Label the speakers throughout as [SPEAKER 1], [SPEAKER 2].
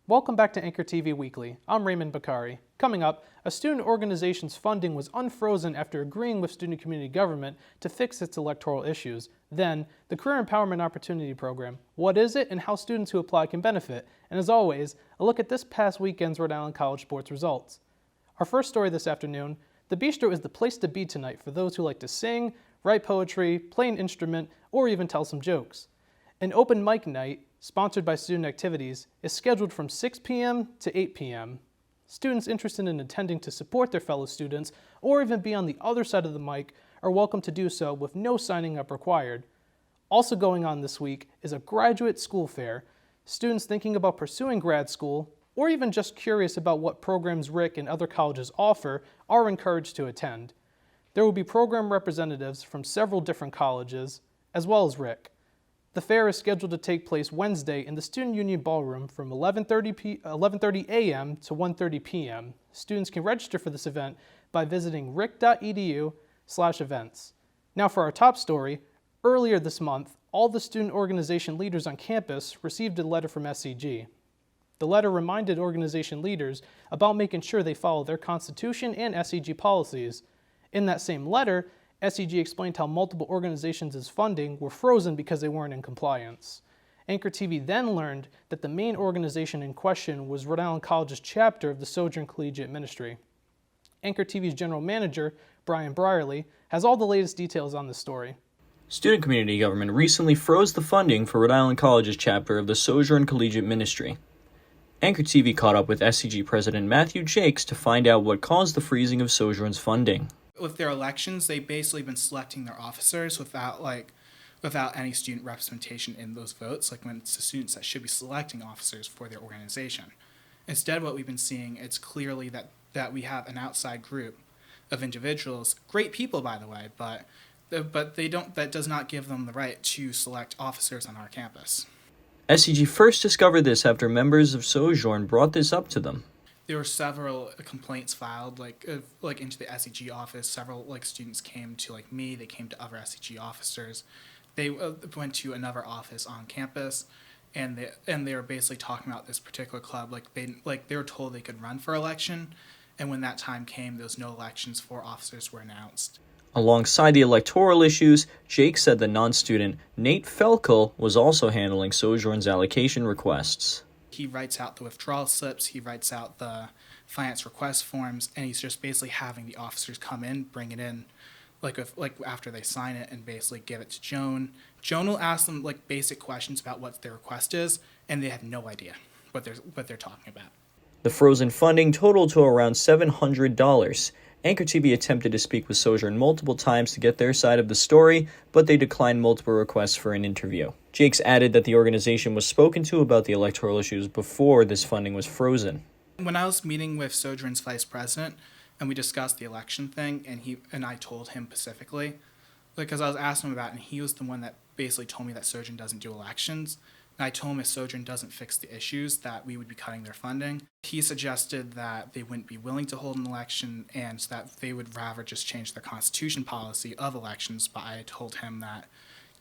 [SPEAKER 1] Welcome back to Anchor TV Weekly. I'm Raymond Baccari. Coming up, a student organization's funding was unfrozen after agreeing with student community government to fix its electoral issues. Then, the Career Empowerment Opportunity Program. What is it and how students who apply can benefit? And as always, a look at this past weekend's Rhode Island College sports results. Our first story this afternoon, the Bistro is the place to be tonight for those who like to sing, write poetry, play an instrument, or even tell some jokes. An open mic night, sponsored by Student Activities, is scheduled from 6 p.m. to 8 p.m. Students interested in attending to support their fellow students or even be on the other side of the mic are welcome to do so with no signing up required. Also going on this week is a graduate school fair. Students thinking about pursuing grad school or even just curious about what programs RIC and other colleges offer are encouraged to attend. There will be program representatives from several different colleges, as well as RIC. The fair is scheduled to take place Wednesday in the Student Union Ballroom from 11:30 a.m. to 1:30 p.m. Students can register for this event by visiting ric.edu/events. Now for our top story, earlier this month, all the student organization leaders on campus received a letter from SCG. The letter reminded organization leaders about making sure they follow their constitution and SCG policies. In that same letter, SCG explained how multiple organizations' funding were frozen because they weren't in compliance. Anchor TV then learned that the main organization in question was Rhode Island College's chapter of the Sojourn Collegiate Ministry. Anchor TV's general manager, Brian Brierly, has all the latest details on this story.
[SPEAKER 2] Student community government recently froze the funding for Rhode Island College's chapter of the Sojourn Collegiate Ministry. Anchor TV caught up with SCG President Matthew Jakes to find out what caused the freezing of Sojourn's funding.
[SPEAKER 3] With their elections, they've basically been selecting their officers without any student representation in those votes, like when it's the students that should be selecting officers for their organization. Instead, what we've been seeing, it's clearly that we have an outside group of individuals, great people by the way, but that does not give them the right to select officers on our campus.
[SPEAKER 2] SCG first discovered this after members of Sojourn brought this up to them.
[SPEAKER 3] There were several complaints filed, into the SCG office. Several students came to me. They came to other SCG officers. They went to another office on campus, and they were basically talking about this particular club. They were told they could run for election, and when that time came, those no elections for officers were announced.
[SPEAKER 2] Alongside the electoral issues, Jake said the non-student Nate Felkel was also handling Sojourn's allocation requests.
[SPEAKER 3] He writes out the withdrawal slips, he writes out the finance request forms, and he's just basically having the officers come in, bring it in, after they sign it, and basically give it to Joan. Joan will ask them basic questions about what their request is, and they have no idea what they're talking about.
[SPEAKER 2] The frozen funding totaled to around $700. Anchor TV attempted to speak with Sojourn multiple times to get their side of the story, but they declined multiple requests for an interview. Jakes added that the organization was spoken to about the electoral issues before this funding was frozen.
[SPEAKER 3] When I was meeting with Sojourn's vice president, and we discussed the election thing, and I told him specifically, because I was asking him about it, and he was the one that basically told me that Sojourn doesn't do elections. And I told him if Sojourn doesn't fix the issues, that we would be cutting their funding. He suggested that they wouldn't be willing to hold an election and that they would rather just change their constitution policy of elections. But I told him that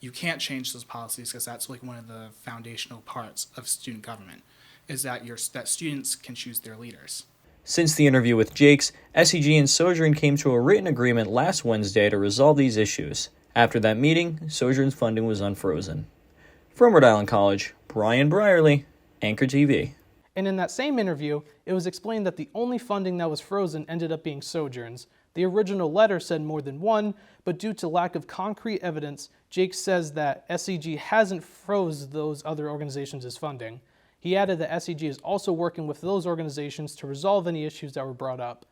[SPEAKER 3] you can't change those policies because that's one of the foundational parts of student government, is that students can choose their leaders.
[SPEAKER 2] Since the interview with Jakes, SCG and Sojourn came to a written agreement last Wednesday to resolve these issues. After that meeting, Sojourn's funding was unfrozen. From Rhode Island College, Brian Brierly, Anchor TV.
[SPEAKER 1] And in that same interview, it was explained that the only funding that was frozen ended up being Sojourn's. The original letter said more than one, but due to lack of concrete evidence, Jake says that SCG hasn't froze those other organizations' funding. He added that SCG is also working with those organizations to resolve any issues that were brought up.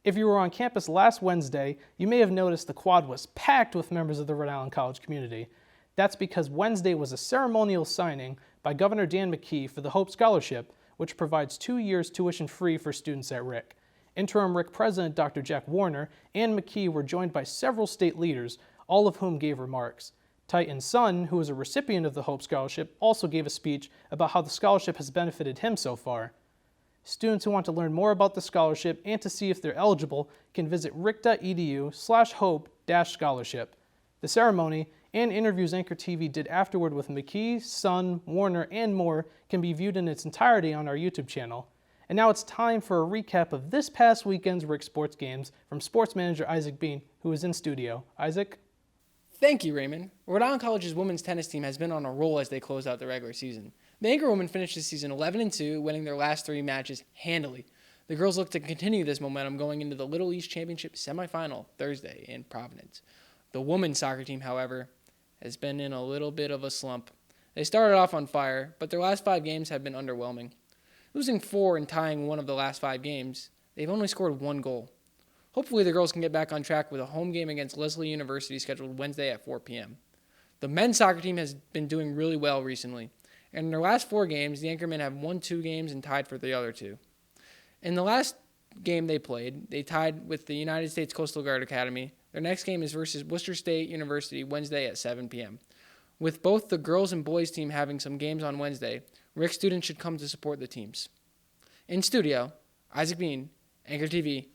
[SPEAKER 1] If you were on campus last Wednesday, you may have noticed the quad was packed with members of the Rhode Island College community. That's because Wednesday was a ceremonial signing by Governor Dan McKee for the Hope Scholarship, which provides 2 years tuition free for students at RIC. Interim RIC President Dr. Jack Warner and McKee were joined by several state leaders, all of whom gave remarks. Titan's son, who is a recipient of the Hope Scholarship, also gave a speech about how the scholarship has benefited him so far. Students who want to learn more about the scholarship and to see if they're eligible can visit ric.edu/hope-scholarship. The ceremony and interviews Anchor TV did afterward with McKee, Sun, Warner, and more can be viewed in its entirety on our YouTube channel. And now it's time for a recap of this past weekend's Rick sports games from sports manager Isaac Bean, who is in studio. Isaac?
[SPEAKER 4] Thank you, Raymond. Rhode Island College's women's tennis team has been on a roll as they close out the regular season. The Anchor women finished the season 11-2, winning their last 3 matches handily. The girls look to continue this momentum going into the Little East Championship semifinal Thursday in Providence. The women's soccer team, however, has been in a little bit of a slump. They started off on fire, but their last 5 games have been underwhelming. Losing 4 and tying 1 of the last 5 games, they've only scored 1 goal. Hopefully the girls can get back on track with a home game against Leslie University scheduled Wednesday at 4 p.m. The men's soccer team has been doing really well recently, and in their last 4 games, the Anchormen have won 2 games and tied for the other 2. In the last game they played, they tied with the United States Coastal Guard Academy. Their next game is versus Worcester State University Wednesday at 7 p.m. With both the girls and boys team having some games on Wednesday, Rick students should come to support the teams. In studio, Isaac Bean, Anchor TV.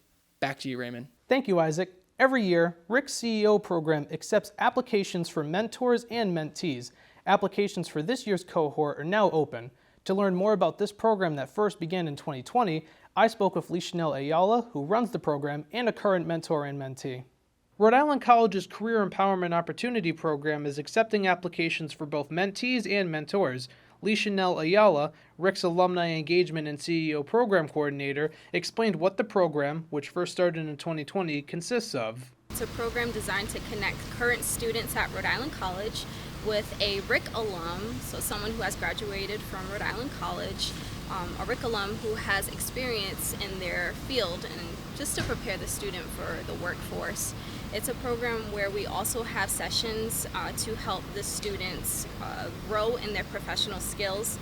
[SPEAKER 4] Back to you, Raymond.
[SPEAKER 1] Thank you, Isaac. Every year, Rick's CEO program accepts applications for mentors and mentees. Applications for this year's cohort are now open. To learn more about this program that first began in 2020, I spoke with LeeShonel Ayala, who runs the program, and a current mentor and mentee. Rhode Island College's Career Empowerment Opportunity Program is accepting applications for both mentees and mentors. LeeShonel Ayala, Rick's Alumni Engagement and CEO Program Coordinator, explained what the program, which first started in 2020, consists of.
[SPEAKER 5] It's a program designed to connect current students at Rhode Island College with a RIC alum, so someone who has graduated from Rhode Island College, a RIC alum who has experience in their field, and just to prepare the student for the workforce. It's a program where we also have sessions to help the students grow in their professional skills.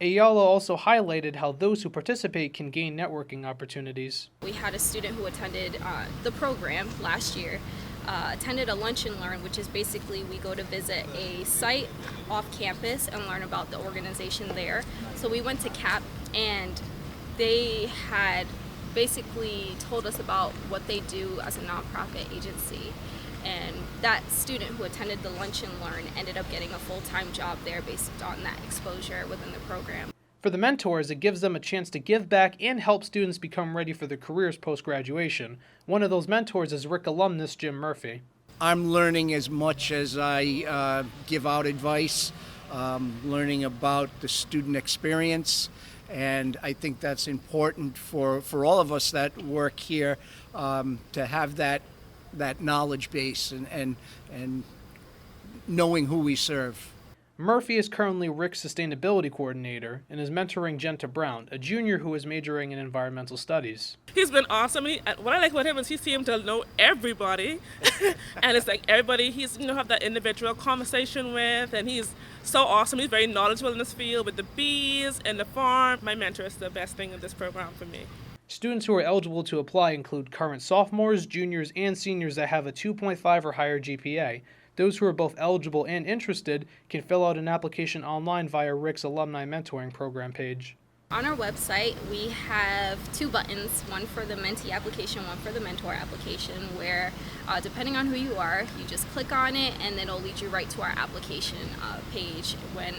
[SPEAKER 1] Ayala also highlighted how those who participate can gain networking opportunities.
[SPEAKER 5] We had a student who attended the program last year, attended a lunch and learn, which is basically we go to visit a site off campus and learn about the organization there. So we went to CAP and they had basically told us about what they do as a nonprofit agency. And that student who attended the lunch and learn ended up getting a full-time job there based on that exposure within the program.
[SPEAKER 1] For the mentors, it gives them a chance to give back and help students become ready for their careers post-graduation. One of those mentors is RIC alumnus Jim Murphy.
[SPEAKER 6] I'm learning as much as I give out advice, learning about the student experience, and I think that's important for all of us that work here to have that knowledge base and knowing who we serve.
[SPEAKER 1] Murphy is currently RIC's Sustainability Coordinator and is mentoring Genta Brown, a junior who is majoring in environmental studies.
[SPEAKER 7] He's been awesome. What I like about him is he seems to know everybody. And it's like everybody he's, have that individual conversation with, and he's so awesome. He's very knowledgeable in this field with the bees and the farm. My mentor is the best thing in this program for me.
[SPEAKER 1] Students who are eligible to apply include current sophomores, juniors, and seniors that have a 2.5 or higher GPA. Those who are both eligible and interested can fill out an application online via RIC's Alumni Mentoring Program page.
[SPEAKER 5] On our website, we have 2 buttons, one for the mentee application, one for the mentor application, where depending on who you are, you just click on it and then it'll lead you right to our application page.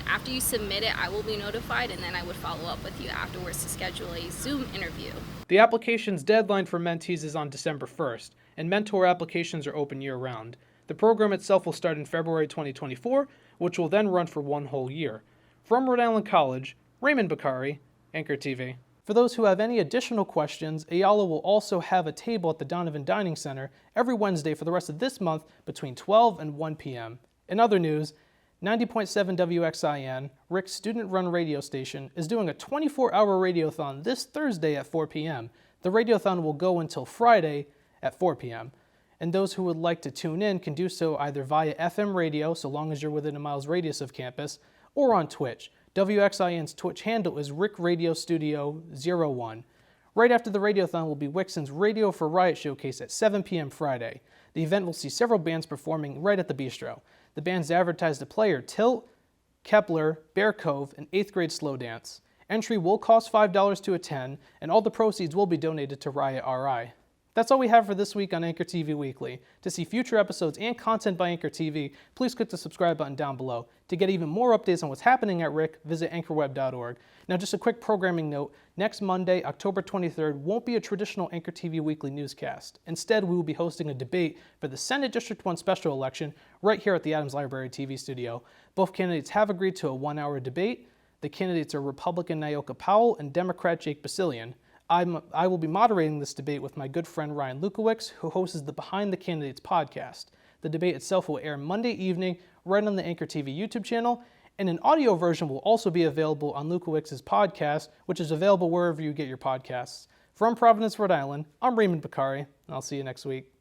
[SPEAKER 5] After you submit it, I will be notified and then I would follow up with you afterwards to schedule a Zoom interview.
[SPEAKER 1] The application's deadline for mentees is on December 1st, and mentor applications are open year-round. The program itself will start in February 2024, which will then run for 1 whole year. From Rhode Island College, Raymond Baccari, Anchor TV. For those who have any additional questions, Ayala will also have a table at the Donovan Dining Center every Wednesday for the rest of this month between 12 and 1 p.m. In other news, 90.7 WXIN, Rick's student-run radio station, is doing a 24-hour radiothon this Thursday at 4 p.m. The radiothon will go until Friday at 4 p.m. And those who would like to tune in can do so either via FM radio, so long as you're within a mile's radius of campus, or on Twitch. WXIN's Twitch handle is Rick Radio Studio 01. Right after the radiothon will be WXIN's Radio for Riot showcase at 7 p.m. Friday. The event will see several bands performing right at the bistro. The bands advertised to play are Tilt, Kepler, Bear Cove, and 8th grade slow dance. Entry will cost $5 to attend, and all the proceeds will be donated to Riot RI. That's all we have for this week on Anchor TV Weekly. To see future episodes and content by Anchor TV, please click the subscribe button down below. To get even more updates on what's happening at RIC, visit anchorweb.org. Now, just a quick programming note. Next Monday, October 23rd, won't be a traditional Anchor TV Weekly newscast. Instead, we will be hosting a debate for the Senate District 1 special election right here at the Adams Library TV studio. Both candidates have agreed to a 1-hour debate. The candidates are Republican Nyoka Powell and Democrat Jake Basilian. I will be moderating this debate with my good friend Ryan Lukowicz, who hosts the Behind the Candidates podcast. The debate itself will air Monday evening right on the Anchor TV YouTube channel, and an audio version will also be available on Lukowicz's podcast, which is available wherever you get your podcasts. From Providence, Rhode Island, I'm Raymond Baccari, and I'll see you next week.